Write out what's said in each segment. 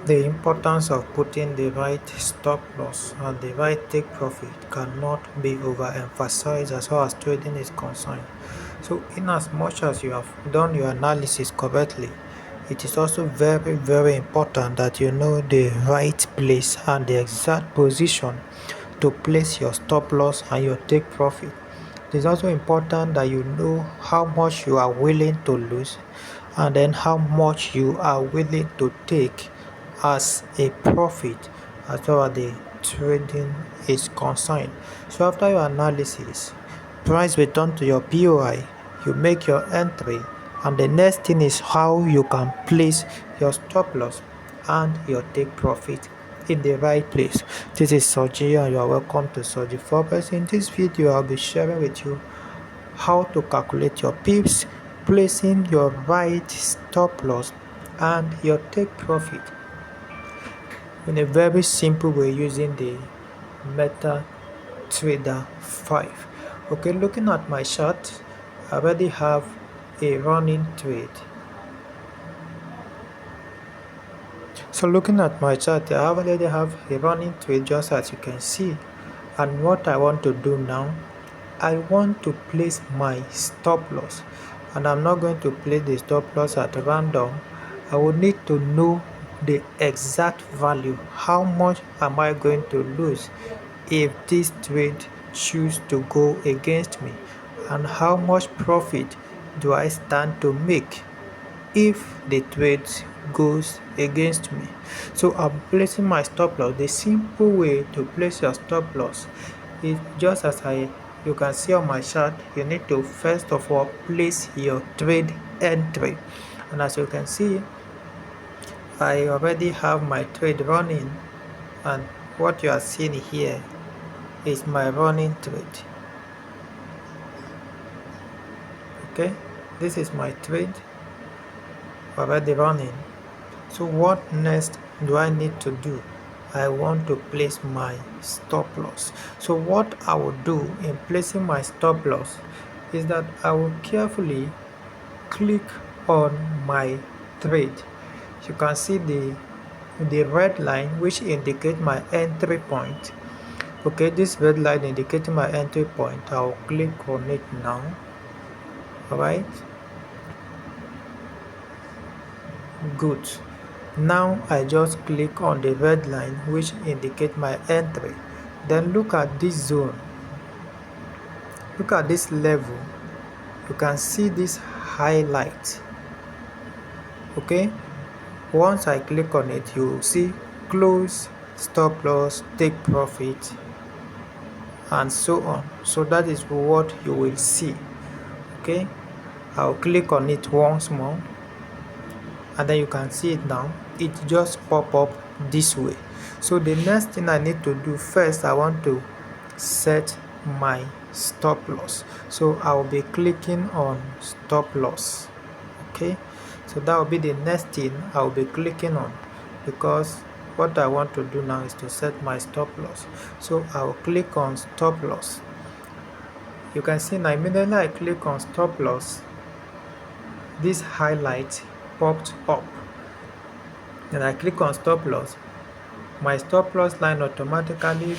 The importance of putting the right stop loss and the right take profit cannot be overemphasized as far as trading is concerned. So in as much as you have done your analysis correctly, it is also very important that you know the right place and the exact position to place your stop loss and your take profit. It is also important that you know how much you are willing to lose and then how much you are willing to take as a profit as far as the trading is concerned. So after your analysis, price return to your POI, you make your entry, and the next thing is how you can place your stop loss and your take profit in the right place. This is Soji and you are welcome to Soji FOREX. In this video, I'll be sharing with you how to calculate your PIPS, placing your right stop loss and your take profit in a very simple way using the MT5. Okay, looking at my chart, I already have a running trade. So looking at my chart, I already have a running trade just as you can see. And what I want to do now, I want to place my stop loss. And I'm not going to place the stop loss at random. I will need to know the exact value. How much am I going to lose if this trade choose to go against me? And how much profit do I stand to make if the trade goes against me? So I'm placing my stop loss. The simple way to place your stop loss is just as you can see on my chart. You need to first of all place your trade entry, and as you can see, I already have my trade running, and what you are seeing here is my running trade. Okay, this is my trade already running. So what next do I need to do? I want to place my stop loss. So what I will do in placing my stop loss is that I will carefully click on my trade. You can see the red line which indicates my entry point. Okay, this red line indicating my entry point. I'll click on it now. Alright, good. Now I just click on the red line which indicates my entry. Then look at this zone. Look at this level. You can see this highlight. Okay, once I click on it, you will see close, stop loss, take profit, and so on. So that is what you will see. Okay, I'll click on it once more, and then you can see it now. It just pop up this way. So the next thing I need to do first, I want to set my stop loss. So I will be clicking on stop loss. Okay, so that will be the next thing I will be clicking on, because what I want to do now is to set my stop loss. So I will click on stop loss. You can see now immediately I click on stop loss, this highlight popped up. Then I click on stop loss. My stop loss line automatically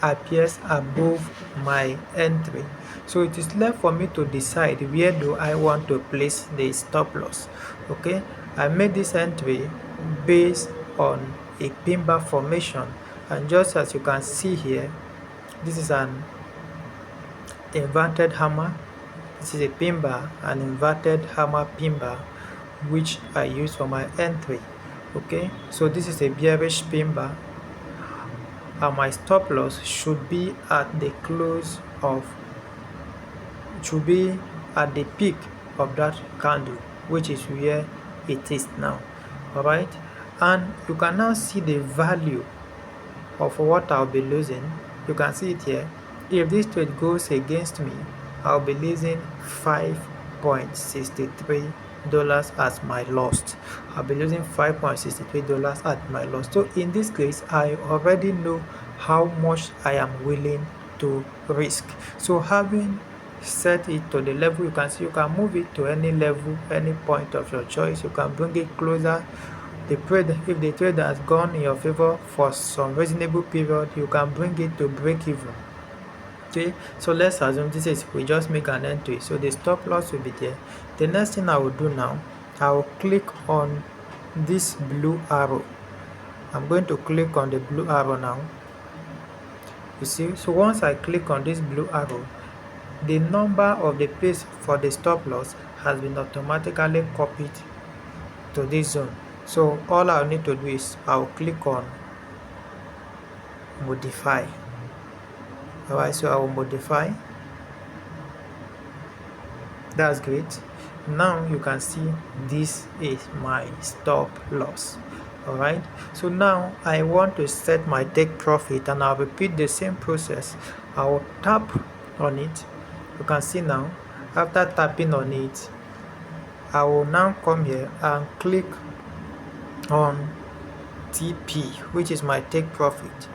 appears above my entry. So it is left for me to decide where do I want to place the stop loss. Okay, I made this entry based on a pin bar formation, and just as you can see here, this is an inverted hammer. This is a pin bar, an inverted hammer pin bar, which I use for my entry. Okay, so this is a bearish pin bar, and my stop loss should be at the close of, should be at the peak of that candle, which is where it is now. Alright, and you can now see the value of what I'll be losing. You can see it here. If this trade goes against me, I'll be losing $5.63 as my loss. I'll be losing $5.63 at my loss. So in this case, I already know how much I am willing to risk. So having set it to the level, you can see you can move it to any level, any point of your choice. You can bring it closer if the trade has gone in your favor for some reasonable period, you can bring it to break even. Okay, so let's assume this is, we just make an entry, so the stop loss will be there. The next thing I will do now, I will click on this blue arrow. I'm going to click on the blue arrow now. You see, so once I click on this blue arrow, the number of the place for the stop loss has been automatically copied to this zone. So all I'll need to do is I'll click on modify. Alright, so I will modify. That's great. Now you can see this is my stop loss. Alright, so now I want to set my take profit, and I'll repeat the same process. I will tap on it. You can see now, after tapping on it, I will now come here and click on TP, which is my take profit.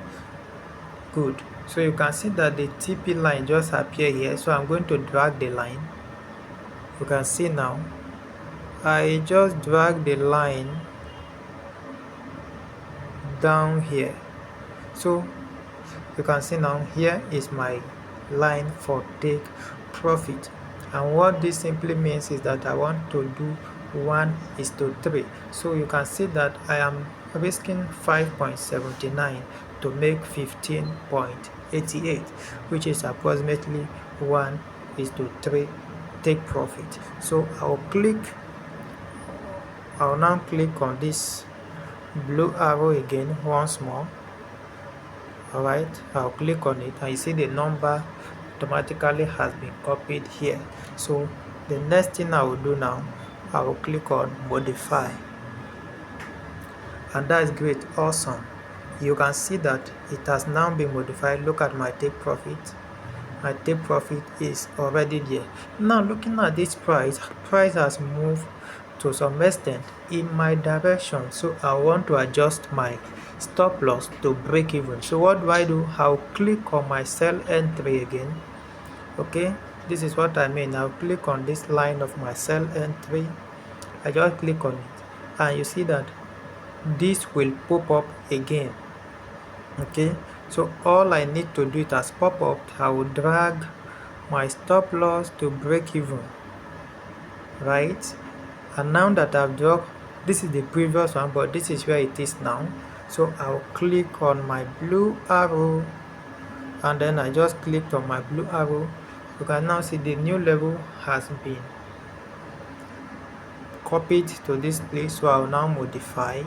Good. So you can see that the TP line just appeared here, so I'm going to drag the line. You can see now, I just drag the line down here. So you can see now, here is my line for take profit, and what this simply means is that I want to do 1:3. So you can see that I am risking 5.79 to make 15.88, which is approximately 1:3 take profit. So I'll now click on this blue arrow again once more. Alright, I'll click on it, and you see the number automatically has been copied here. So the next thing I will do now, I will click on modify, and that is great. Awesome. You can see that it has now been modified. Look at my take profit. My take profit is already there. Now looking at this price has moved to some extent in my direction, so I want to adjust my stop loss to break even. So what do? I'll click on my sell entry again. Okay, this is what I mean. I'll click on this line of my sell entry. I just click on it, and you see that this will pop up again. Okay, so all I need to do, it has pop up. I will drag my stop loss to break even, right? And now that I've dropped, this is the previous one, but this is where it is now. So I'll click on my blue arrow, and then I just clicked on my blue arrow. You can now see the new level has been copied to this place. So I'll now modify,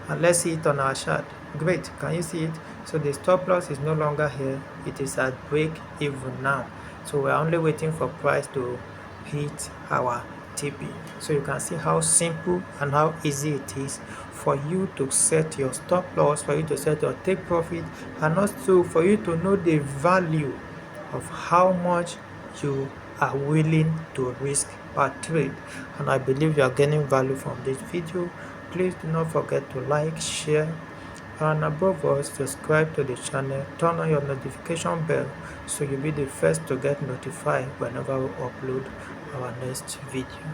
and let's see it on our chart. Great, can you see it? So the stop loss is no longer here, it is at break even now. So we're only waiting for price to hit our TP. So you can see how simple and how easy it is for you to set your stop loss, for you to set your take profit, and also for you to know the value of how much you are willing to risk per trade. And I believe you are gaining value from this video. Please do not forget to like, share, and above all, subscribe to the channel. Turn on your notification bell so you'll be the first to get notified whenever we upload our next video.